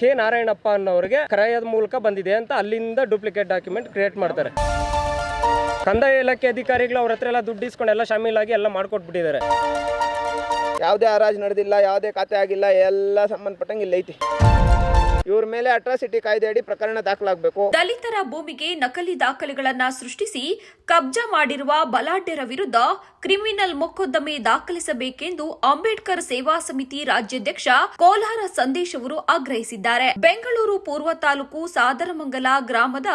K Narayanappa ಅನ್ನೋರಿಗೆ ಕ್ರಯದ ಮೂಲಕ ಬಂದಿದೆ ಅಂತ ಅಲ್ಲಿಂದ ಡೂಪ್ಲಿಕೇಟ್ ಡಾಕ್ಯುಮೆಂಟ್ ಕ್ರಿಯೇಟ್ ಮಾಡ್ತಾರೆ. ಕಂದಾಯ ಇಲಾಖೆ ಅಧಿಕಾರಿಗಳು ಅವ್ರ ಹತ್ರ ಎಲ್ಲ ದುಡ್ಡು ಇಸ್ಕೊಂಡು ಎಲ್ಲ ಶಾಮೀಲಾಗಿ ಎಲ್ಲ ಮಾಡ್ಕೊಟ್ಬಿಟ್ಟಿದ್ದಾರೆ. ಯಾವುದೇ ಹರಾಜು ನಡೆದಿಲ್ಲ, ಯಾವುದೇ ಖಾತೆ ಆಗಿಲ್ಲ, ಎಲ್ಲ ಸಂಬಂಧಪಟ್ಟಂಗೆ ಇಲ್ಲ ಐತಿ. ಇವ್ರ ಮೇಲೆ ಅಟ್ರಾಸಿಟಿ ಕಾಯ್ದೆ ಅಡಿ ಪ್ರಕರಣ ದಾಖಲಾಗಬೇಕು. ದಲಿತರ ಭೂಮಿಗೆ ನಕಲಿ ದಾಖಲೆಗಳನ್ನ ಸೃಷ್ಟಿಸಿ ಕಬ್ಜಾ ಮಾಡಿರುವ ಬಲಾಢ್ಯರ ವಿರುದ್ಧ ಕ್ರಿಮಿನಲ್ ಮೊಕದ್ದಮೆ ದಾಖಲಿಸಬೇಕೆಂದು ಅಂಬೇಡ್ಕರ್ ಸೇವಾ ಸಮಿತಿ ರಾಜ್ಯಾಧ್ಯಕ್ಷ ಕೋಲಾರ ಸಂದೇಶ್ ಅವರು ಆಗ್ರಹಿಸಿದ್ದಾರೆ. ಬೆಂಗಳೂರು ಪೂರ್ವ ತಾಲೂಕು ಸಾದರಮಂಗಲ ಗ್ರಾಮದ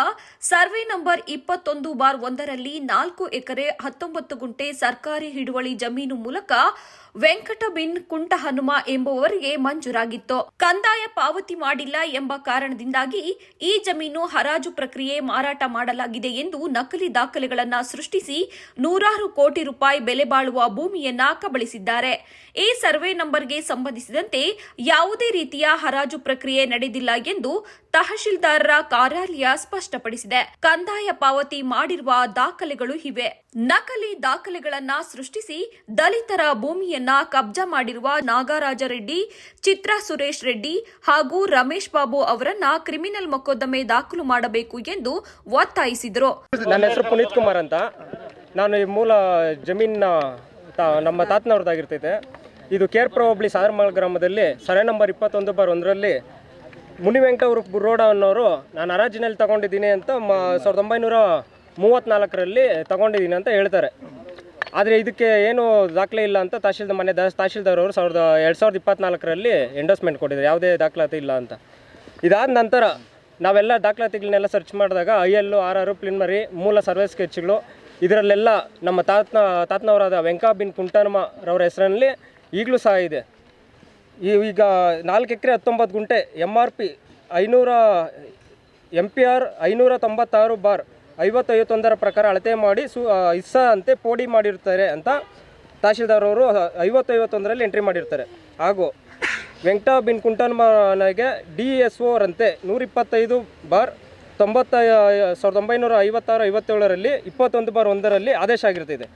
ಸರ್ವೆ ನಂಬರ್ 21/1ರಲ್ಲಿ 4 ಎಕರೆ 19 ಗುಂಟೆ ಸರ್ಕಾರಿ ಹಿಡುವಳಿ ಜಮೀನು ಮೂಲಕ ವೆಂಕಟ ಬಿನ್ ಕುಂಟಹನುಮ ಎಂಬುವವರಿಗೆ ಮಂಜೂರಾಗಿತ್ತು. ಕಂದಾಯ ಪಾವತಿ ಮಾಡಿಲ್ಲ ಎಂಬ ಕಾರಣದಿಂದಾಗಿ ಈ ಜಮೀನು ಹರಾಜು ಪ್ರಕ್ರಿಯೆ ಮಾರಾಟ ಮಾಡಲಾಗಿದೆ ಎಂದು ನಕಲಿ ದಾಖಲೆಗಳನ್ನು ಸೃಷ್ಟಿಸಿ ನೂರಾರು ಕೋಟಿ ರೂಪಾಯಿ ಬೆಲೆ ಬಾಳುವ ಭೂಮಿಯನ್ನ ಕಬಳಿಸಿದ್ದಾರೆ. ಈ ಸರ್ವೆ ನಂಬರ್ಗೆ ಸಂಬಂಧಿಸಿದಂತೆ ಯಾವುದೇ ರೀತಿಯ ಹರಾಜು ಪ್ರಕ್ರಿಯೆ ನಡೆದಿಲ್ಲ ಎಂದು ತಹಶೀಲ್ದಾರರ ಕಾರ್ಯಾಲಯ ಸ್ಪಷ್ಟಪಡಿಸಿದೆ. ಕಂದಾಯ ಪಾವತಿ ಮಾಡಿರುವ ದಾಖಲೆಗಳು ಇವೆ. ನಕಲಿ ದಾಖಲೆಗಳನ್ನ ಸೃಷ್ಟಿಸಿ ದಲಿತರ ಭೂಮಿಯನ್ನ ಕಬ್ಜಾ ಮಾಡಿರುವ ನಾಗರಾಜ ರೆಡ್ಡಿ, ಚಿತ್ರಾ ಸುರೇಶ್ ರೆಡ್ಡಿ ಹಾಗೂ ರಮೇಶ್ ಬಾಬು ಅವರನ್ನ ಕ್ರಿಮಿನಲ್ ಮೊಕದ್ದಮೆ ದಾಖಲು ಮಾಡಬೇಕು ಎಂದು ಒತ್ತಾಯಿಸಿದರು. ನನ್ನ ಹೆಸರು ಪುನೀತ್ ಕುಮಾರ್ ಅಂತ. ನಾನು ಈ ಮೂಲ ಜಮೀನ ನಮ್ಮ ತಾತನವ್ರದ್ದಾಗಿರ್ತೈತೆ. ಇದು ಕೇರ್ಪುರ ಹೋಬಳಿ ಸಾದರಮಂಗಲ ಗ್ರಾಮದಲ್ಲಿ ಸರ್ವೆ ನಂಬರ್ 21/1ರಲ್ಲಿ ಮುನಿವೆಂಕಟವರು ರೋಡ ಅನ್ನೋರು ನಾನು ಹರಾಜಿನಲ್ಲಿ ತಗೊಂಡಿದ್ದೀನಿ ಅಂತ 1934ರಲ್ಲಿ ತಗೊಂಡಿದ್ದೀನಿ ಅಂತ ಹೇಳ್ತಾರೆ. ಆದರೆ ಇದಕ್ಕೆ ಏನು ದಾಖಲೆ ಇಲ್ಲ ಅಂತ ತಹಶೀಲ್ದಾರ್ ಅವರು 2024ರಲ್ಲಿ ಎಂಡೋಸ್ಮೆಂಟ್ ಕೊಟ್ಟಿದ್ದಾರೆ, ಯಾವುದೇ ದಾಖಲಾತಿ ಇಲ್ಲ ಅಂತ. ಇದಾದ ನಂತರ ನಾವೆಲ್ಲ ದಾಖಲಾತಿಗಳನ್ನೆಲ್ಲ ಸರ್ಚ್ ಮಾಡಿದಾಗ IL, RR, ಪ್ಲಿನ್ಮರಿ, ಮೂಲ ಸರ್ವೆ ಸ್ಕೆಚ್ಗಳು ಇದರಲ್ಲೆಲ್ಲ ನಮ್ಮ ತಾತನವರಾದ ವೆಂಕಾ ಬಿನ್ ಕುಂಟಹನುಮರವರ ಹೆಸರಲ್ಲಿ ಈಗಲೂ ಸಹ ಇದೆ. ಈಗ 4 ಎಕರೆ 19 ಗುಂಟೆ MRP 500 MPR 596/5051 ಪ್ರಕಾರ ಅಳತೆ ಮಾಡಿ ಇಸ್ಸಾ ಅಂತೆ ಪೋಡಿ ಮಾಡಿರ್ತಾರೆ ಅಂತ ತಹಶೀಲ್ದಾರ್ ಅವರು 5051ರಲ್ಲಿ ಎಂಟ್ರಿ ಮಾಡಿರ್ತಾರೆ. ಹಾಗೂ ವೆಂಕಟಾ ಬಿನ್ ಕುಂಟಹನುಮನಿಗೆ DSO ರಂತೆ 125/1956-57ರಲ್ಲಿ 21/1ರಲ್ಲಿ ಆದೇಶ ಆಗಿರ್ತಿದೆ.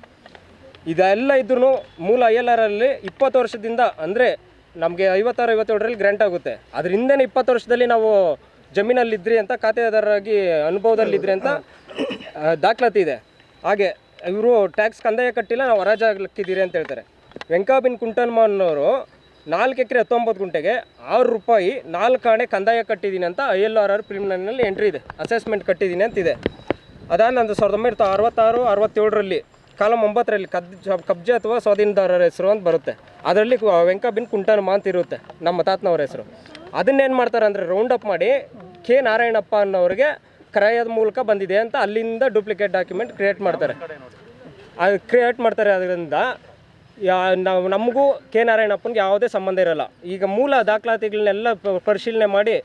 ಇದೆಲ್ಲ ಇದ್ರೂ ಮೂಲ ILRಲ್ಲಿ 20 ವರ್ಷದಿಂದ ಅಂದರೆ ನಮಗೆ 56-57ರಲ್ಲಿ ಗ್ರ್ಯಾಂಟ್ ಆಗುತ್ತೆ. ಅದ್ರ ಹಿಂದೆನೇ 20 ವರ್ಷದಲ್ಲಿ ನಾವು ಜಮೀನಲ್ಲಿದ್ರಿ ಅಂತ ಖಾತೆದಾರರಾಗಿ ಅನುಭವದಲ್ಲಿದ್ರಿ ಅಂತ ದಾಖಲಾತಿ ಇದೆ. ಹಾಗೆ ಇವರು ಟ್ಯಾಕ್ಸ್ ಕಂದಾಯ ಕಟ್ಟಿಲ್ಲ, ನಾವು ಹರಾಜಾಗ್ಲಿಕ್ಕಿದ್ದೀರಿ ಅಂತ ಹೇಳ್ತಾರೆ. ವೆಂಕಾ ಬಿನ್ ಕುಂಟಹನುಮನವರು 4 ಎಕರೆ 19 ಗುಂಟೆಗೆ ₹6 4 ಆಣೆ ಕಂದಾಯ ಕಟ್ಟಿದ್ದೀನಿ ಅಂತ ILRR ಪ್ರಿಲಿಮಿನರಿನಲ್ಲಿ ಎಂಟ್ರಿ ಇದೆ, ಅಸೆಸ್ಮೆಂಟ್ ಕಟ್ಟಿದ್ದೀನಿ ಅಂತಿದೆ. ಅದಾದ ನಂತರ 1966-67ರಲ್ಲಿ ಕಾಲಮ್ 9ರಲ್ಲಿ ಕಬ್ಜೆ ಅಥವಾ ಸ್ವಾಧೀನದಾರರ ಹೆಸರು ಅಂತ ಬರುತ್ತೆ. ಅದರಲ್ಲಿ ವೆಂಕಾ ಬಿನ್ ಕುಂಟಹನುಮ ಅಂತ ಇರುತ್ತೆ ನಮ್ಮ ತಾತನವರ ಹೆಸರು. ಅದನ್ನೇನು ಮಾಡ್ತಾರೆ ಅಂದರೆ ರೌಂಡ್ ಅಪ್ ಮಾಡಿ ಕೆ ನಾರಾಯಣಪ್ಪ ಅನ್ನೋರಿಗೆ ಕ್ರಯದ ಮೂಲಕ ಬಂದಿದೆ ಅಂತ ಅಲ್ಲಿಂದ ಡೂಪ್ಲಿಕೇಟ್ ಡಾಕ್ಯುಮೆಂಟ್ ಕ್ರಿಯೇಟ್ ಮಾಡ್ತಾರೆ. ಅದರಿಂದ ನಮಗೂ ಕೆ ನಾರಾಯಣಪ್ಪನಿಗೆ ಯಾವುದೇ ಸಂಬಂಧ ಇರೋಲ್ಲ. ಈಗ ಮೂಲ ದಾಖಲಾತಿಗಳನ್ನೆಲ್ಲ ಪರಿಶೀಲನೆ ಮಾಡಿ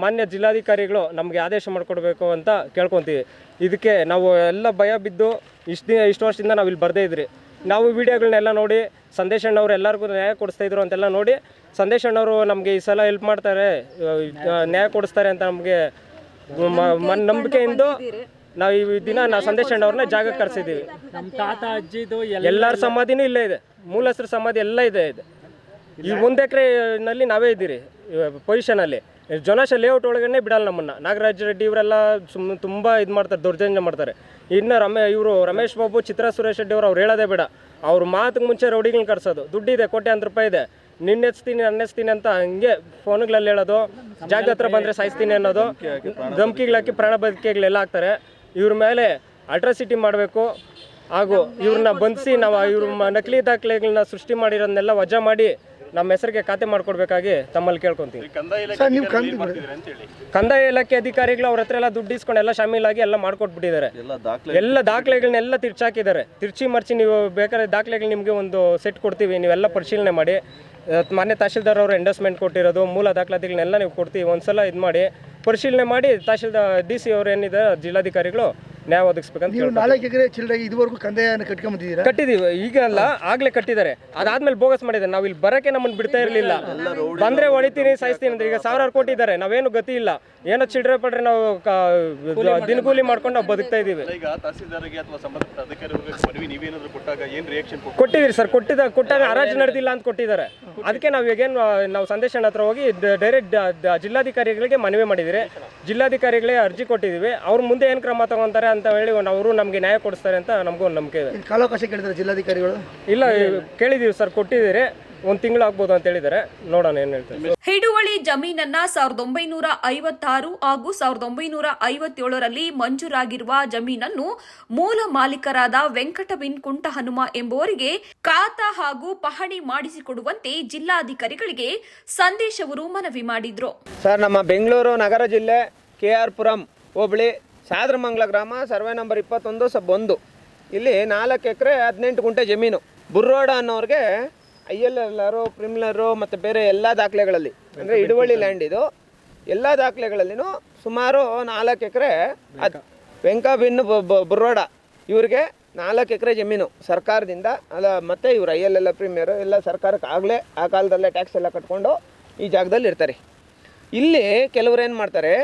ಮಾನ್ಯ ಜಿಲ್ಲಾಧಿಕಾರಿಗಳು ನಮಗೆ ಆದೇಶ ಮಾಡಿಕೊಡ್ಬೇಕು ಅಂತ ಕೇಳ್ಕೊತೀವಿ. ಇದಕ್ಕೆ ನಾವು ಎಲ್ಲ ಭಯ ಬಿದ್ದು ಇಷ್ಟು ವರ್ಷದಿಂದ ನಾವು ಇಲ್ಲಿ ಬರದೇ ಇದ್ರಿ. ನಾವು ವಿಡಿಯೋಗಳನ್ನೆಲ್ಲ ನೋಡಿ ಸಂದೇಶ್ ಅಣ್ಣವ್ರು ಎಲ್ಲರಿಗೂ ನ್ಯಾಯ ಕೊಡಿಸ್ತಾಯಿದ್ರು ಅಂತೆಲ್ಲ ನೋಡಿ ಸಂದೇಶ್ ಅಣ್ಣವರು ನಮಗೆ ಈ ಸಲ ಹೆಲ್ಪ್ ಮಾಡ್ತಾರೆ, ನ್ಯಾಯ ಕೊಡಿಸ್ತಾರೆ ಅಂತ ನಮಗೆ ನಂಬಿಕೆಯಿಂದ ನಾವು ಈ ದಿನ ಸಂದೇಶ್ ಅಣ್ಣವ್ರನ್ನ ಜಾಗಕ್ಕೆ ಕರೆಸಿದ್ದೀವಿ. ನಮ್ಮ ತಾತ ಅಜ್ಜಿದು ಎಲ್ಲರ ಸಮಾಧಿನೂ ಇಲ್ಲೇ ಇದೆ, ಮೂಲ ಹೆಸರು ಸಮಾಧಿ ಎಲ್ಲ ಇದೆ. ಈ 1 ಎಕರೆನಲ್ಲಿ ನಾವೇ ಇದ್ದೀರಿ ಪೊಸಿಷನಲ್ಲಿ. ಜೊನಾಶ ಲೇಔಟ್ ಒಳಗಡೆ ಬಿಡಲ್ಲ ನಮ್ಮನ್ನು. ನಾಗರಾಜ ರೆಡ್ಡಿ ಇವರೆಲ್ಲ ತುಂಬ ಇದು ಮಾಡ್ತಾರೆ, ದೌರ್ಜನ್ಯ ಮಾಡ್ತಾರೆ. ಇನ್ನು ಇವರು ರಮೇಶ್ ಬಾಬು, ಚಿತ್ರಾ ಸುರೇಶ್ ರೆಡ್ಡಿ ಅವ್ರು ಹೇಳೋದೇ ಬೇಡ. ಅವ್ರ ಮಾತಿಗೆ ಮುಂಚೆ ರೌಡಿಗಳನ್ನ ಕರ್ಸೋದು, ದುಡ್ಡಿದೆ ಕೋಟ್ಯಾಂತರ ರೂಪಾಯಿ ಇದೆ, ನಿನ್ನೆಸ್ತೀನಿ ಅನ್ನೆಸ್ತೀನಿ ಅಂತ ಹಂಗೆ ಫೋನ್ಗಳಲ್ಲಿ ಹೇಳೋದು, ಜಾಗ ಹತ್ರ ಬಂದರೆ ಸಾಯಿಸ್ತೀನಿ ಅನ್ನೋದು, ಧಮ್ಕಿಗಳಾಕಿ ಪ್ರಾಣ ಬದುಕಿಗಳೆಲ್ಲ ಹಾಕ್ತಾರೆ. ಇವ್ರ ಮೇಲೆ ಅಟ್ರಾಸಿಟಿ ಮಾಡಬೇಕು. ಹಾಗೂ ಇವ್ರನ್ನ ಬಂಧಿಸಿ ನಾವು ಇವ್ರ ನಕಲಿ ದಾಖಲೆಗಳನ್ನ ಸೃಷ್ಟಿ ಮಾಡಿರೋದನ್ನೆಲ್ಲ ವಜಾ ಮಾಡಿ ನಮ್ಮ ಹೆಸರಿಗೆ ಖಾತೆ ಮಾಡಿಕೊಡ್ಬೇಕಾಗಿ ತಮ್ಮಲ್ಲಿ ಕೇಳ್ಕೊತೀವಿ. ಕಂದಾಯ ಇಲಾಖೆ ಅಧಿಕಾರಿಗಳು ಅವ್ರ ಹತ್ರ ಎಲ್ಲ ದುಡ್ಡು ಇಸ್ಕೊಂಡು ಎಲ್ಲ ಶಾಮೀಲಾಗಿ ಎಲ್ಲ ಮಾಡ್ಕೊಟ್ಬಿಟ್ಟಿದ್ದಾರೆ. ಎಲ್ಲ ದಾಖಲೆಗಳನ್ನೆಲ್ಲ ತಿರ್ಚಾಕಿದ್ದಾರೆ. ತಿರ್ಚಿ ಮರ್ಚಿ ನೀವು ಬೇಕಾದ್ರೆ ದಾಖಲೆಗಳು ನಿಮಗೆ ಒಂದು ಸೆಟ್ ಕೊಡ್ತೀವಿ, ನೀವೆಲ್ಲ ಪರಿಶೀಲನೆ ಮಾಡಿ. ಮಾನ್ಯ ತಹಶೀಲ್ದಾರ್ ಅವರು ಎಂಡೋಸ್ಮೆಂಟ್ ಕೊಟ್ಟಿರೋದು ಮೂಲ ದಾಖಲಾತಿಗಳನ್ನೆಲ್ಲ ನೀವು ಕೊಡ್ತೀವಿ. ಒಂದ್ಸಲ ಇದು ಮಾಡಿ ಪರಿಶೀಲನೆ ಮಾಡಿ DC ಅವರು ಏನಿದೆ ಜಿಲ್ಲಾಧಿಕಾರಿಗಳು ನ್ಯಾಯ ಒದಗಿಸ್ಬೇಕಂತ ನೀವು 4 ಎಕರೆ ಚಿಲ್ಲರೆಗೆ ಇದುವರೆಗೂ ಕಂದಾಯನ ಕಟ್ಕೊಂಡ್ಬಂದಿದ್ದೀರಾ? ಕಟ್ಟಿದೀವಿ. ಈಗ ಅಲ್ಲ, ಆಗ್ಲೇ ಕಟ್ಟಿದ್ದಾರೆ. ಅದಾದ್ಮೇಲೆ ಬೋಗಸ್ ಮಾಡಿದ್ದಾರೆ. ನಾವು ಇಲ್ಲಿ ಬರಕ್ಕೆ ನಮ್ಮನ್ನು ಬಿಡ್ತಾ ಇರಲಿಲ್ಲ. ಬಂದ್ರೆ ಹೊಡಿತೀನಿ ಸಾಯಿಸ್ತೀನಿ ಅಂದ್ರೆ ಈಗ 1000 ಕೋಟಿ ಇದ್ದಾರೆ. ನಾವೇನು ಗತಿ ಇಲ್ಲ, ಏನೋ ಚಿಡ್ರೆ ಪಡ್ರೆ ನಾವು ದಿನಗೂಲಿ ಮಾಡ್ಕೊಂಡು ನಾವು ಬದುಕ್ತಾ ಇದೀವಿ. ಈಗ ತಹಸೀಲ್ದಾರ್ಗೆ ಅಥವಾ ಸಂಬಂಧಪಟ್ಟ ಅಧಿಕಾರಿಗಳಿಗೆ ಮನವಿ ನೀವೇನಾದರೂ ಕೊಟ್ಟಾಗ ಏನು ರಿಯಾಕ್ಷನ್ ಕೊಟ್ಟಿದ್ದೀರಿ ಸರ್. ಕೊಟ್ಟಾಗ ಹರಾಜು ನಡೆದಿಲ್ಲ ಅಂತ ಕೊಟ್ಟಿದ್ದಾರೆ. ಅದಕ್ಕೆ ನಾವು ಈಗೇನು ನಾವು ಸಂದೇಶನ ಹತ್ರ ಹೋಗಿ ಡೈರೆಕ್ಟ್ ಜಿಲ್ಲಾಧಿಕಾರಿಗಳಿಗೆ ಮನವಿ ಮಾಡಿದಿರಿ. ಜಿಲ್ಲಾಧಿಕಾರಿಗಳೇ ಅರ್ಜಿ ಕೊಟ್ಟಿದ್ದೀವಿ. ಅವ್ರು ಮುಂದೆ ಏನು ಕ್ರಮ ತಗೊಂತಾರೆ ಅಂತ ಹೇಳಿ ಅವರು ನಮಗೆ ನ್ಯಾಯ ಕೊಡಿಸ್ತಾರೆ ಅಂತ ನಮಗೂ ಒಂದು ನಂಬಿಕೆ ಇದೆ. ಕಾಲಾವಕಾಶ ಕೇಳಿದ್ರೆ ಜಿಲ್ಲಾಧಿಕಾರಿಗಳು? ಇಲ್ಲ, ಕೇಳಿದೀವಿ ಸರ್, ಕೊಟ್ಟಿದ್ದೀರಿ. 1 ತಿಂಗಳು ಆಗ್ಬೋದು ಅಂತ ಹೇಳಿದ್ದಾರೆ. ನೋಡೋಣ ಏನು ಹೇಳ್ತಾರೆ. ಹಿಡುವಳಿ ಜಮೀನನ್ನ 1956 ಹಾಗೂ 1957ರಲ್ಲಿ ಮಂಜೂರಾಗಿರುವ ಜಮೀನನ್ನು ಮೂಲ ಮಾಲೀಕರಾದ ವೆಂಕಟಬಿನ್ ಕುಂಟಹನುಮ ಎಂಬುವರಿಗೆ ಖಾತಾ ಹಾಗೂ ಪಹಣಿ ಮಾಡಿಸಿಕೊಡುವಂತೆ ಜಿಲ್ಲಾಧಿಕಾರಿಗಳಿಗೆ ಸಂದೇಶವರು ಮನವಿ ಮಾಡಿದ್ರು. ಸರ್, ನಮ್ಮ ಬೆಂಗಳೂರು ನಗರ ಜಿಲ್ಲೆ KR ಪುರಂ ಹೋಬಳಿ ಸಾದ್ರಮಂಗಲ ಗ್ರಾಮ ಸರ್ವೆ ನಂಬರ್ 21/1 ಇಲ್ಲಿ 4 ಎಕರೆ 18 ಗುಂಟೆ ಜಮೀನು. ಬುರ್ರೋಡ ಅನ್ನೋರಿಗೆ ILR, ಪ್ರಿಮಿನರು ಮತ್ತು ಬೇರೆ ಎಲ್ಲ ದಾಖಲೆಗಳಲ್ಲಿ, ಅಂದರೆ ಹಿಡುವಳಿ ಲ್ಯಾಂಡ್ ಇದು, ಎಲ್ಲ ದಾಖಲೆಗಳಲ್ಲಿನೂ ಸುಮಾರು 4 ಎಕರೆ ವೆಂಕಬಿನ್ ಬುರ್ರೋಡ ಇವ್ರಿಗೆ 4 ಎಕರೆ ಜಮೀನು ಸರ್ಕಾರದಿಂದ ಅಲ್ಲ, ಮತ್ತು ಇವರು ILR ಪ್ರೀಮಿಯರು ಎಲ್ಲ ಸರ್ಕಾರಕ್ಕೆ ಆಗಲೇ ಆ ಕಾಲದಲ್ಲೇ ಟ್ಯಾಕ್ಸ್ ಎಲ್ಲ ಕಟ್ಕೊಂಡು ಈ ಜಾಗದಲ್ಲಿ ಇರ್ತಾರೆ. ಇಲ್ಲಿ ಕೆಲವ್ರು ಏನು ಮಾಡ್ತಾರೆ,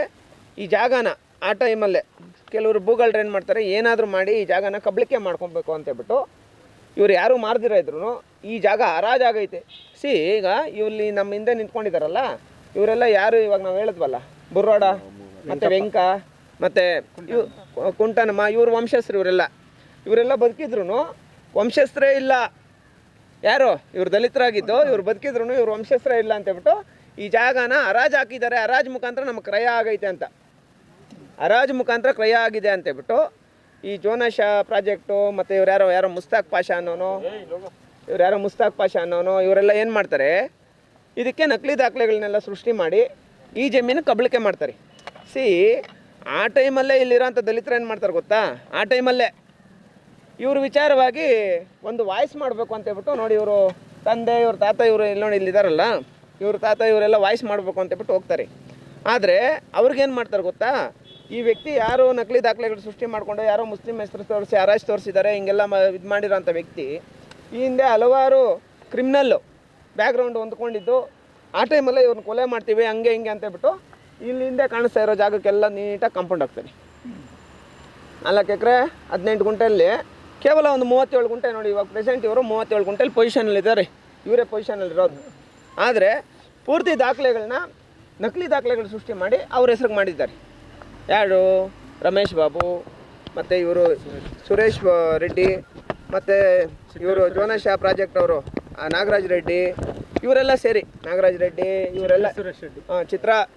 ಈ ಜಾಗನ ಆ ಟೈಮಲ್ಲೇ ಕೆಲವರು ಭೂಗಳರು ಏನು ಮಾಡ್ತಾರೆ, ಏನಾದರೂ ಮಾಡಿ ಈ ಜಾಗನ ಕಬಳಿಕೆ ಮಾಡ್ಕೊಬೇಕು ಅಂತೇಳ್ಬಿಟ್ಟು ಇವ್ರು ಯಾರು ಮಾರ್ದಿರ ಇದ್ರು ಈ ಜಾಗ ಹರಾಜಾಗೈತೆ. ಈಗ ಇಲ್ಲಿ ನಮ್ಮ ಹಿಂದೆ ನಿಂತ್ಕೊಂಡಿದ್ದಾರಲ್ಲ ಇವರೆಲ್ಲ ಯಾರು, ಇವಾಗ ನಾವು ಹೇಳಿದ್ವಲ್ಲ ಬುರ್ರೋಡ ಮತ್ತು ವೆಂಕ ಮತ್ತು ಕುಂಟನಮ್ಮ, ಇವ್ರ ವಂಶಸ್ಥರು ಇವರೆಲ್ಲ ಬದುಕಿದ್ರು ವಂಶಸ್ಥರೇ ಇಲ್ಲ. ಯಾರು ಇವ್ರು ದಲಿತರಾಗಿದ್ದು ಇವ್ರು ಬದುಕಿದ್ರು ಇವ್ರು ವಂಶಸ್ಥರೇ ಇಲ್ಲ ಅಂತೇಳ್ಬಿಟ್ಟು ಈ ಜಾಗನ ಹರಾಜು ಹಾಕಿದ್ದಾರೆ. ಹರಾಜು ಮುಖಾಂತರ ನಮ್ಗೆ ಕ್ರಯ ಆಗೈತೆ ಅಂತ, ಹರಾಜು ಮುಖಾಂತರ ಕ್ರಯ ಆಗಿದೆ ಅಂತೇಳ್ಬಿಟ್ಟು ಈ ಜೋನಾ ಪ್ರಾಜೆಕ್ಟು ಮತ್ತು ಯಾರೋ ಮುಸ್ತಾಕ್ ಪಾಷಾ ಅನ್ನೋನು ಇವರೆಲ್ಲ ಏನು ಮಾಡ್ತಾರೆ, ಇದಕ್ಕೆ ನಕಲಿ ದಾಖಲೆಗಳನ್ನೆಲ್ಲ ಸೃಷ್ಟಿ ಮಾಡಿ ಈ ಜಮೀನು ಕಬಳಿಕೆ ಮಾಡ್ತಾರೆ. ಆ ಟೈಮಲ್ಲೇ ಇಲ್ಲಿರೋಂಥ ದಲಿತರು ಏನು ಮಾಡ್ತಾರೆ ಗೊತ್ತಾ, ಆ ಟೈಮಲ್ಲೇ ಇವ್ರ ವಿಚಾರವಾಗಿ ಒಂದು ವಾಯ್ಸ್ ಮಾಡಬೇಕು ಅಂತೇಳ್ಬಿಟ್ಟು ನೋಡಿ, ಇವರು ತಂದೆ ಇವ್ರ ತಾತ ಇವರು ಇಲ್ಲಿ ನೋಡಿ ಇಲ್ಲಿದ್ದಾರಲ್ಲ, ಇವ್ರ ತಾತ ಇವರೆಲ್ಲ ವಾಯ್ಸ್ ಮಾಡಬೇಕು ಅಂತೇಳ್ಬಿಟ್ಟು ಹೋಗ್ತಾರೆ. ಆದರೆ ಅವ್ರಿಗೇನು ಮಾಡ್ತಾರೆ ಗೊತ್ತಾ, ಈ ವ್ಯಕ್ತಿ ಯಾರು ನಕಲಿ ದಾಖಲೆಗಳು ಸೃಷ್ಟಿ ಮಾಡಿಕೊಂಡು ಯಾರೋ ಮುಸ್ಲಿಂ ಹೆಸರು ತೋರಿಸಿ ಹರಾಜು ತೋರಿಸಿದ್ದಾರೆ, ಹಿಂಗೆಲ್ಲ ಇದು ಮಾಡಿರೋಂಥ ವ್ಯಕ್ತಿ ಈ ಹಿಂದೆ ಹಲವಾರು ಕ್ರಿಮಿನಲ್ಲು ಬ್ಯಾಕ್ಗ್ರೌಂಡ್ ಹೊಂದ್ಕೊಂಡಿದ್ದು ಆ ಟೈಮಲ್ಲೇ ಇವ್ರನ್ನ ಕೊಲೆ ಮಾಡ್ತೀವಿ ಹಂಗೆ ಹಿಂಗೆ ಅಂತೇಳ್ಬಿಟ್ಟು ಇಲ್ಲಿ ಹಿಂದೆ ಕಾಣಿಸ್ತಾ ಇರೋ ಜಾಗಕ್ಕೆಲ್ಲ ನೀಟಾಗಿ ಕಾಂಪೌಂಡ್ ಆಗ್ತಾರೆ. 4 ಎಕರೆ 18 ಗುಂಟೆಯಲ್ಲಿ ಕೇವಲ ಒಂದು 37 ಗುಂಟೆ ನೋಡಿ, ಇವಾಗ ಪ್ರೆಸೆಂಟ್ ಇವರು 37 ಗುಂಟೆಯಲ್ಲಿ ಪೊಸಿಷನಲ್ಲಿದ್ದಾರೆ, ಇವರೇ ಪೊಸಿಷನಲ್ಲಿರೋದು. ಆದರೆ ಪೂರ್ತಿ ದಾಖಲೆಗಳನ್ನ ನಕಲಿ ದಾಖಲೆಗಳು ಸೃಷ್ಟಿ ಮಾಡಿ ಅವ್ರ ಹೆಸ್ರಿಗೆ ಮಾಡಿದ್ದಾರೆ. ಯಾರು, ರಮೇಶ್ ಬಾಬು ಮತ್ತು ಇವರು ಸುರೇಶ್ ರೆಡ್ಡಿ ಮತ್ತು ಇವರು ಜೋನಾ ಪ್ರಾಜೆಕ್ಟ್ ಅವರು ನಾಗರಾಜ್ ರೆಡ್ಡಿ, ಇವರೆಲ್ಲ ಸೇರಿ ನಾಗರಾಜ್ ರೆಡ್ಡಿ ಇವರೆಲ್ಲ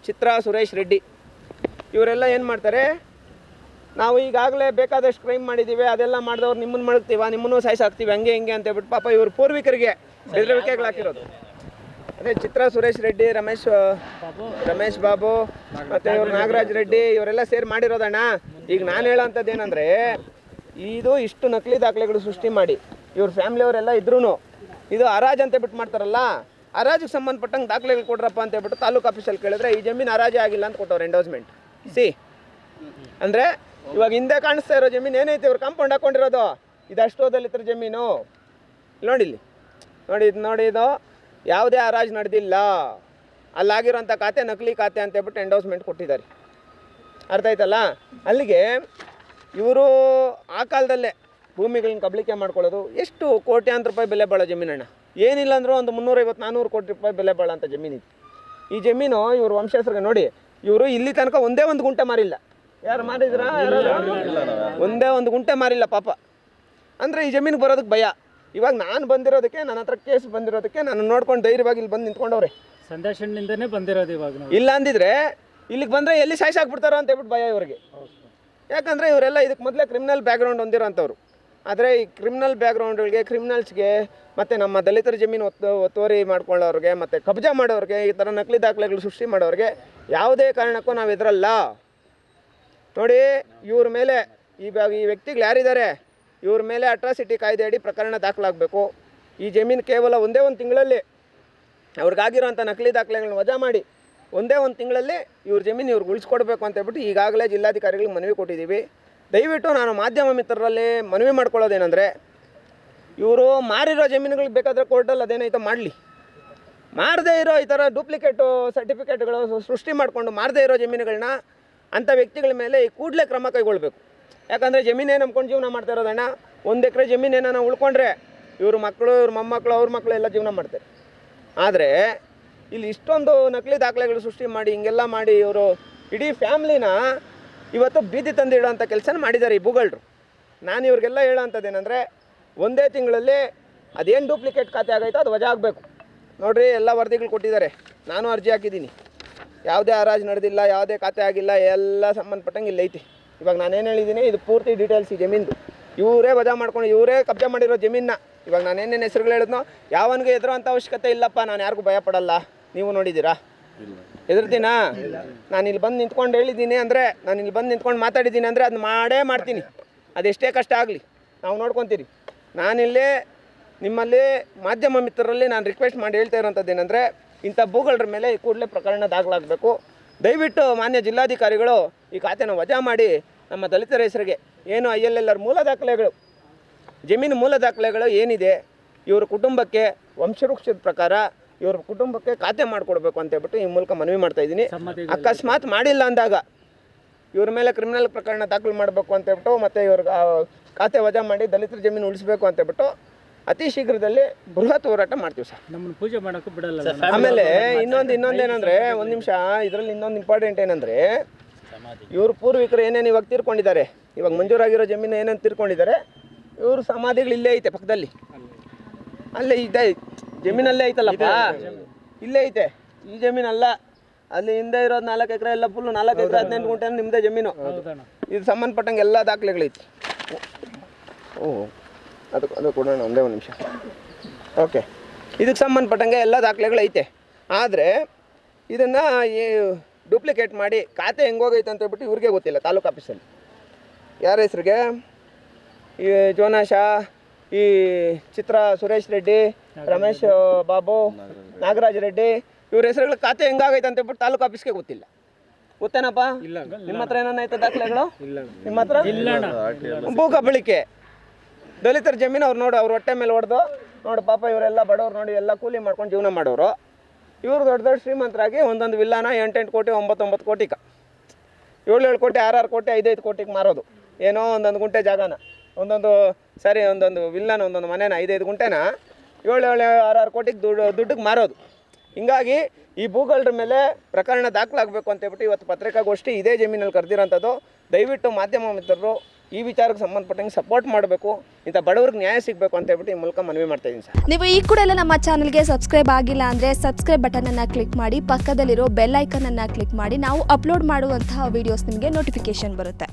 ಚಿತ್ರಾ ಸುರೇಶ್ ರೆಡ್ಡಿ ಇವರೆಲ್ಲ ಏನು ಮಾಡ್ತಾರೆ, ನಾವು ಈಗಾಗಲೇ ಬೇಕಾದಷ್ಟು ಕ್ರೈಮ್ ಮಾಡಿದ್ದೀವಿ, ಅದೆಲ್ಲ ಮಾಡಿದವ್ರು ನಿಮ್ಮನ್ನು ಮಾಡ್ತೀವ, ನಿಮ್ಮನ್ನು ಸಾಯಿಸಾಕ್ತೀವಿ ಹಂಗೆ ಹಿಂಗೆ ಅಂತೇಳ್ಬಿಟ್ಟು ಪಾಪ ಇವರು ಪೂರ್ವಿಕರಿಗೆ ಬೆದರಿಕೆಗಳು ಹಾಕಿರೋದು. ಅದೇ ಚಿತ್ರಾ ಸುರೇಶ್ ರೆಡ್ಡಿ, ರಮೇಶ್ ಬಾಬು ಮತ್ತು ಇವರು ನಾಗರಾಜ್ ರೆಡ್ಡಿ ಇವರೆಲ್ಲ ಸೇರಿ ಮಾಡಿರೋದಣ್ಣ. ಈಗ ನಾನು ಹೇಳೋಂಥದ್ದು ಏನಂದರೆ, ಇದು ಇಷ್ಟು ನಕಲಿ ದಾಖಲೆಗಳು ಸೃಷ್ಟಿ ಮಾಡಿ ಇವ್ರ ಫ್ಯಾಮಿಲಿಯವರೆಲ್ಲ ಇದ್ರೂ ಇದು ಹರಾಜು ಅಂತ ಬಿಟ್ಟು ಮಾಡ್ತಾರಲ್ಲ, ಹರಾಜಿಗೆ ಸಂಬಂಧಪಟ್ಟಂಗೆ ದಾಖಲೆಗಳು ಕೊಡ್ರಪ್ಪ ಅಂತೇಳ್ಬಿಟ್ಟು ತಾಲೂಕು ಆಫೀಸಲ್ಲಿ ಕೇಳಿದ್ರೆ ಈ ಜಮೀನು ಹರಾಜೆ ಆಗಿಲ್ಲ ಅಂತ ಕೊಟ್ಟವ್ರು ಎಂಡೋಸ್ಮೆಂಟ್. ಅಂದರೆ ಇವಾಗ ಹಿಂದೆ ಕಾಣಿಸ್ತಾ ಇರೋ ಜಮೀನು ಏನೈತೆ ಇವ್ರು ಕಾಂಪೌಂಡ್ ಹಾಕ್ಕೊಂಡಿರೋದು, ಇದು ಅಷ್ಟೋದಲ್ಲಿತ್ರ ಜಮೀನು ನೋಡಿ ಇದು ಯಾವುದೇ ಹರಾಜು ನಡೆದಿಲ್ಲ, ಅಲ್ಲಾಗಿರೋಂಥ ಖಾತೆ ನಕಲಿ ಖಾತೆ ಅಂತೇಳ್ಬಿಟ್ಟು ಎಂಡೋಸ್ಮೆಂಟ್ ಕೊಟ್ಟಿದ್ದಾರೆ. ಅರ್ಥ ಆಯ್ತಲ್ಲ? ಅಲ್ಲಿಗೆ ಇವರು ಆ ಕಾಲದಲ್ಲೇ ಭೂಮಿಗಳನ್ನ ಕಬಳಿಕೆ ಮಾಡ್ಕೊಳ್ಳೋದು. ಎಷ್ಟು ಕೋಟ್ಯಾಂತರ ರೂಪಾಯಿ ಬೆಲೆ ಬಾಳೋ ಜಮೀನಣ್ಣ, ಏನಿಲ್ಲ ಅಂದರೂ ಒಂದು 350-400 ಕೋಟಿ ರೂಪಾಯಿ ಬೆಲೆ ಬಾಳೋಂಥ ಜಮೀನಿದೆ. ಈ ಜಮೀನು ಇವರು ವಂಶಸ್ಥರಿಗೆ ನೋಡಿ, ಇವರು ಇಲ್ಲಿ ತನಕ ಒಂದೇ ಒಂದು ಗುಂಟೆ ಮಾರಿಲ್ಲ. ಯಾರು ಮಾರಿದ್ರ? ಒಂದೇ ಒಂದು ಗುಂಟೆ ಮಾರಿಲ್ಲ ಪಾಪ. ಅಂದರೆ ಈ ಜಮೀನಿಗೆ ಬರೋದಕ್ಕೆ ಭಯ. ಇವಾಗ ನಾನು ಬಂದಿರೋದಕ್ಕೆ, ನನ್ನ ಹತ್ರ ಕೇಸ್ ಬಂದಿರೋದಕ್ಕೆ ನಾನು ನೋಡ್ಕೊಂಡು ಧೈರ್ಯವಾಗಿ ಇಲ್ಲಿ ಬಂದು ನಿಂತ್ಕೊಂಡವ್ರೆ. ಸಂದೇಶದಿಂದನೇ ಬಂದಿರೋದು. ಇವಾಗ ಇಲ್ಲ ಅಂದಿದ್ರೆ ಇಲ್ಲಿಗೆ ಬಂದರೆ ಎಲ್ಲಿ ಸಾಯಿಸಾಕ್ಬಿಡ್ತಾರೋ ಅಂತ ಹೇಳ್ಬಿಟ್ಟು ಭಯ ಇವ್ರಿಗೆ. ಯಾಕಂದರೆ ಇವರೆಲ್ಲ ಇದಕ್ಕೆ ಮೊದಲೇ ಕ್ರಿಮಿನಲ್ ಬ್ಯಾಕ್ಗ್ರೌಂಡ್ ಹೊಂದಿರೋಂಥವ್ರು. ಆದರೆ ಈ ಕ್ರಿಮಿನಲ್ ಬ್ಯಾಕ್ಗ್ರೌಂಡ್ಗಳಿಗೆ, ಕ್ರಿಮಿನಲ್ಸ್ಗೆ ಮತ್ತು ನಮ್ಮ ದಲಿತರ ಜಮೀನು ಒತ್ತುವರಿ ಮಾಡ್ಕೊಳ್ಳೋರಿಗೆ ಮತ್ತು ಕಬ್ಜಾ ಮಾಡೋರಿಗೆ, ಈ ಥರ ನಕಲಿ ದಾಖಲೆಗಳು ಸೃಷ್ಟಿ ಮಾಡೋರಿಗೆ ಯಾವುದೇ ಕಾರಣಕ್ಕೂ ನಾವು ಎದುರಲ್ಲ. ನೋಡಿ, ಇವ್ರ ಮೇಲೆ ಈ ವ್ಯಕ್ತಿಗಳು ಯಾರಿದ್ದಾರೆ ಇವ್ರ ಮೇಲೆ ಅಟ್ರಾಸಿಟಿ ಕಾಯ್ದೆ ಅಡಿ ಪ್ರಕರಣ ದಾಖಲಾಗಬೇಕು. ಈ ಜಮೀನು ಕೇವಲ ಒಂದೇ ಒಂದು ತಿಂಗಳಲ್ಲಿ ಅವ್ರಿಗಾಗಿರೋಂಥ ನಕಲಿ ದಾಖಲೆಗಳನ್ನ ವಜಾ ಮಾಡಿ ಒಂದೇ ಒಂದು ತಿಂಗಳಲ್ಲಿ ಇವ್ರ ಜಮೀನು ಇವ್ರಿಗೆ ಉಳಿಸ್ಕೊಡ್ಬೇಕು ಅಂತ ಹೇಳ್ಬಿಟ್ಟು ಈಗಾಗಲೇ ಜಿಲ್ಲಾಧಿಕಾರಿಗಳಿಗೆ ಮನವಿ ಕೊಟ್ಟಿದ್ದೀವಿ. ದಯವಿಟ್ಟು ನಾನು ಮಾಧ್ಯಮ ಮಿತ್ರರಲ್ಲಿ ಮನವಿ ಮಾಡ್ಕೊಳ್ಳೋದೇನೆಂದರೆ, ಇವರು ಮಾರಿರೋ ಜಮೀನುಗಳಿಗೆ ಬೇಕಾದರೆ ಕೋರ್ಟಲ್ಲಿ ಅದೇನೈತೋ ಮಾಡಲಿ. ಮಾರದೇ ಇರೋ ಈ ಥರ ಡೂಪ್ಲಿಕೇಟು ಸರ್ಟಿಫಿಕೇಟ್ಗಳು ಸೃಷ್ಟಿ ಮಾಡಿಕೊಂಡು ಮಾರದೇ ಇರೋ ಜಮೀನುಗಳನ್ನ ಅಂಥ ವ್ಯಕ್ತಿಗಳ ಮೇಲೆ ಈ ಕೂಡಲೇ ಕ್ರಮ ಕೈಗೊಳ್ಳಬೇಕು. ಯಾಕಂದರೆ ಜಮೀನೇ ನಂಬ್ಕೊಂಡು ಜೀವನ ಮಾಡ್ತಾ ಇರೋದಣ್ಣ. 1 ಎಕರೆ ಜಮೀನೇನ ಉಳ್ಕೊಂಡ್ರೆ ಇವ್ರ ಮಕ್ಕಳು, ಇವ್ರ ಮೊಮ್ಮಕ್ಕಳು, ಅವ್ರ ಮಕ್ಕಳು ಎಲ್ಲ ಜೀವನ ಮಾಡ್ತಾರೆ. ಆದರೆ ಇಲ್ಲಿ ಇಷ್ಟೊಂದು ನಕಲಿ ದಾಖಲೆಗಳು ಸೃಷ್ಟಿ ಮಾಡಿ ಹಿಂಗೆಲ್ಲ ಮಾಡಿ ಇವರು ಇಡೀ ಫ್ಯಾಮ್ಲಿನ ಇವತ್ತು ಬೀದಿ ತಂದು ಇಡೋಂಥ ಕೆಲಸನ ಮಾಡಿದ್ದಾರೆ ಈ ಭೂಗಳ್ರು. ನಾನು ಇವ್ರಿಗೆಲ್ಲ ಹೇಳೋ ಅಂಥದ್ದೇನೆಂದರೆ, 1 ತಿಂಗಳಲ್ಲಿ ಅದೇನು ಡೂಪ್ಲಿಕೇಟ್ ಖಾತೆ ಆಗೈತೋ ಅದು ವಜಾ ಆಗಬೇಕು. ನೋಡಿರಿ, ಎಲ್ಲ ವರದಿಗಳು ಕೊಟ್ಟಿದ್ದಾರೆ. ನಾನು ಅರ್ಜಿ ಹಾಕಿದ್ದೀನಿ. ಯಾವುದೇ ಹರಾಜು ನಡೆದಿಲ್ಲ, ಯಾವುದೇ ಖಾತೆ ಆಗಿಲ್ಲ, ಎಲ್ಲ ಸಂಬಂಧಪಟ್ಟಂಗೆ ಇಲ್ಲಿ ಐತಿ. ಇವಾಗ ನಾನೇನು ಹೇಳಿದ್ದೀನಿ, ಇದು ಪೂರ್ತಿ ಡೀಟೇಲ್ಸ್ ಈ ಜಮೀನು ಇವರೇ ವಜಾ ಮಾಡ್ಕೊಂಡು ಇವರೇ ಕಬ್ಜಾ ಮಾಡಿರೋ ಜಮೀನನ್ನ. ಇವಾಗ ನಾನೇನೇನು ಹೆಸರುಗಳು ಹೇಳಿದ್ನೋ ಯಾವನಿಗೆ ಎದುರುವಂಥ ಅವಶ್ಯಕತೆ ಇಲ್ಲಪ್ಪ. ನಾನು ಯಾರಿಗೂ ಭಯ ಪಡಲ್ಲ. ನೀವು ನೋಡಿದ್ದೀರಾ? ಹೆದರ್ತೀನಾ? ನಾನು ಇಲ್ಲಿ ಬಂದು ನಿಂತ್ಕೊಂಡು ಹೇಳಿದ್ದೀನಿ ಅಂದರೆ, ನಾನು ಇಲ್ಲಿ ಬಂದು ನಿಂತ್ಕೊಂಡು ಮಾತಾಡಿದ್ದೀನಿ ಅಂದರೆ ಅದನ್ನ ಮಾಡೇ ಮಾಡ್ತೀನಿ. ಅದೆಷ್ಟೇ ಕಷ್ಟ ಆಗಲಿ ನಾವು ನೋಡ್ಕೊತೀರಿ. ನಾನಿಲ್ಲೇ ನಿಮ್ಮಲ್ಲಿ ಮಾಧ್ಯಮ ಮಿತ್ರರಲ್ಲಿ ನಾನು ರಿಕ್ವೆಸ್ಟ್ ಮಾಡಿ ಹೇಳ್ತಾ ಇರೋಂಥದ್ದು ಏನಂದರೆ, ಇಂಥ ಭೂಗಳರ ಮೇಲೆ ಕೂಡಲೇ ಪ್ರಕರಣ ದಾಖಲಾಗಬೇಕು. ದಯವಿಟ್ಟು ಮಾನ್ಯ ಜಿಲ್ಲಾಧಿಕಾರಿಗಳು ಈ ಖಾತೆನ ವಜಾ ಮಾಡಿ ನಮ್ಮ ದಲಿತರ ಹೆಸರಿಗೆ ಏನು ILLR ಮೂಲ ದಾಖಲೆಗಳು, ಜಮೀನು ಮೂಲ ದಾಖಲೆಗಳು ಏನಿದೆ, ಇವ್ರ ಕುಟುಂಬಕ್ಕೆ ವಂಶವೃಕ್ಷದ ಪ್ರಕಾರ ಇವ್ರ ಕುಟುಂಬಕ್ಕೆ ಖಾತೆ ಮಾಡಿಕೊಡ್ಬೇಕು ಅಂತ ಹೇಳ್ಬಿಟ್ಟು ಈ ಮೂಲಕ ಮನವಿ ಮಾಡ್ತಾಯಿದ್ದೀನಿ. ಅಕಸ್ಮಾತ್ ಮಾಡಿಲ್ಲ ಅಂದಾಗ ಇವ್ರ ಮೇಲೆ ಕ್ರಿಮಿನಲ್ ಪ್ರಕರಣ ದಾಖಲು ಮಾಡಬೇಕು ಅಂತ ಹೇಳ್ಬಿಟ್ಟು, ಮತ್ತು ಇವ್ರ ಖಾತೆ ವಜಾ ಮಾಡಿ ದಲಿತರ ಜಮೀನು ಉಳಿಸ್ಬೇಕು ಅಂತ ಹೇಳ್ಬಿಟ್ಟು ಅತಿ ಶೀಘ್ರದಲ್ಲಿ ಬೃಹತ್ ಹೋರಾಟ ಮಾಡ್ತೀವಿ ಸರ್. ನಮ್ಮನ್ನು ಪೂಜೆ ಮಾಡೋಕ್ಕೂ ಬಿಡಲ್ಲ. ಆಮೇಲೆ ಇನ್ನೊಂದೇನೆಂದರೆ, ಒಂದು ನಿಮಿಷ, ಇದರಲ್ಲಿ ಇನ್ನೊಂದು ಇಂಪಾರ್ಟೆಂಟ್ ಏನಂದರೆ, ಇವ್ರ ಪೂರ್ವಿಕರು ಏನೇನು ಇವಾಗ ತೀರ್ಕೊಂಡಿದ್ದಾರೆ, ಇವಾಗ ಮಂಜೂರಾಗಿರೋ ಜಮೀನು ಏನೇನು ತೀರ್ಕೊಂಡಿದ್ದಾರೆ, ಇವ್ರ ಸಮಾಧಿಗಳು ಇಲ್ಲೇ ಐತೆ ಪಕ್ಕದಲ್ಲಿ. ಅಲ್ಲೇ ಇದೆ ಜಮೀನಲ್ಲೇ ಐತಲ್ಲಪ್ಪ, ಇಲ್ಲೇ ಐತೆ. ಈ ಜಮೀನಲ್ಲ, ಅಲ್ಲಿ ಹಿಂದೆ ಇರೋದು 4 ಎಕರೆ ಎಲ್ಲ ಫುಲ್ಲು 4 ಎಕರೆ 18 ಗುಂಟೆ ನಿಮ್ಮದೇ ಜಮೀನು. ಇದು ಸಂಬಂಧಪಟ್ಟಂಗೆ ಎಲ್ಲ ದಾಖಲೆಗಳೈತಿ. ಅದು ಕೊಡೋಣ, ಒಂದೇ ಒಂದು ನಿಮಿಷ. ಓಕೆ, ಇದಕ್ಕೆ ಸಂಬಂಧಪಟ್ಟಂಗೆ ಎಲ್ಲ ದಾಖಲೆಗಳೈತೆ. ಆದರೆ ಇದನ್ನು ಡೂಪ್ಲಿಕೇಟ್ ಮಾಡಿ ಖಾತೆ ಹೆಂಗೋಗೈತೆ ಅಂತ ಹೇಳ್ಬಿಟ್ಟು ಇವ್ರಿಗೆ ಗೊತ್ತಿಲ್ಲ. ತಾಲೂಕು ಆಫೀಸಲ್ಲಿ ಯಾರ ಹೆಸ್ರಿಗೆ, ಈ ಜೋನಾಶ, ಈ ಚಿತ್ರ ಸುರೇಶ್ ರೆಡ್ಡಿ, ರಮೇಶ್ ಬಾಬು, ನಾಗರಾಜ್ ರೆಡ್ಡಿ, ಇವ್ರ ಹೆಸರುಗಳ ಖಾತೆ ಹೆಂಗಾಗೈತೆ ಅಂತ ಹೇಳ್ಬಿಟ್ಟು ತಾಲೂಕು ಆಫೀಸ್ಗೆ ಗೊತ್ತಿಲ್ಲ. ಗೊತ್ತೇನಪ್ಪ? ನಿಮ್ಮ ಹತ್ರ ಏನಾಯ್ತು ದಾಖಲೆಗಳು? ನಿಮ್ಮ ಹತ್ರ ಭೂ ಕಬಳಿಕೆ, ದಲಿತರ ಜಮೀನು ಅವ್ರು ನೋಡಿ ಅವ್ರ ಹೊಟ್ಟೆ ಮೇಲೆ ಹೊಡೆದು ನೋಡಿ ಪಾಪ ಇವರೆಲ್ಲ ಬಡವ್ರು ನೋಡಿ ಎಲ್ಲ ಕೂಲಿ ಮಾಡ್ಕೊಂಡು ಜೀವನ ಮಾಡೋರು. ಇವರು ದೊಡ್ಡ ದೊಡ್ಡ ಶ್ರೀಮಂತರಾಗಿ ಒಂದೊಂದು ವಿಲ್ಲಾನ 8-8 ಕೋಟಿ 9-9 ಕೋಟಿಗೆ 7-7 ಕೋಟಿ 6-6 ಕೋಟಿ 5-5 ಕೋಟಿಗೆ ಮಾರೋದು. ಏನೋ ಒಂದೊಂದು ಗುಂಟೆ ಜಾಗನ, ಒಂದೊಂದು ವಿಲ್ಲಾನ, ಒಂದೊಂದು ಮನೇನ 5-5 ಗುಂಟೆನ 7-6 ಕೋಟಿಗೆ ದುಡ್ಡಿಗೆ ಮಾರೋದು. ಹಿಂಗಾಗಿ ಈ ಭೂಗಳರ ಮೇಲೆ ಪ್ರಕರಣ ದಾಖಲಾಗಬೇಕು ಅಂತ ಹೇಳ್ಬಿಟ್ಟು ಇವತ್ತು ಪತ್ರಿಕಾಗೋಷ್ಠಿ ಇದೇ ಜಮೀನಲ್ಲಿ ಕರೆದಿರೋಂಥದ್ದು. ದಯವಿಟ್ಟು ಮಾಧ್ಯಮ ಮಿತ್ರರು ಈ ವಿಚಾರಕ್ಕೆ ಸಂಬಂಧಪಟ್ಟಂಗೆ ಸಪೋರ್ಟ್ ಮಾಡಬೇಕು, ಇಂಥ ಬಡವ್ರಿಗೆ ನ್ಯಾಯ ಸಿಗಬೇಕು ಅಂತ ಹೇಳ್ಬಿಟ್ಟು ಈ ಮೂಲಕ ಮನವಿ ಮಾಡ್ತಾ ಇದ್ದೀನಿ ಸರ್. ನೀವು ಈ ಕೂಡ ಎಲ್ಲ ನಮ್ಮ ಚಾನಲ್ಗೆ ಸಬ್ಸ್ಕ್ರೈಬ್ ಆಗಿಲ್ಲ ಅಂದರೆ ಸಬ್ಸ್ಕ್ರೈಬ್ ಬಟನನ್ನು ಕ್ಲಿಕ್ ಮಾಡಿ, ಪಕ್ಕದಲ್ಲಿರೋ ಬೆಲ್ ಐಕನನ್ನು ಕ್ಲಿಕ್ ಮಾಡಿ. ನಾವು ಅಪ್ಲೋಡ್ ಮಾಡುವಂತಹ ವೀಡಿಯೋಸ್ ನಿಮಗೆ ನೋಟಿಫಿಕೇಶನ್ ಬರುತ್ತೆ.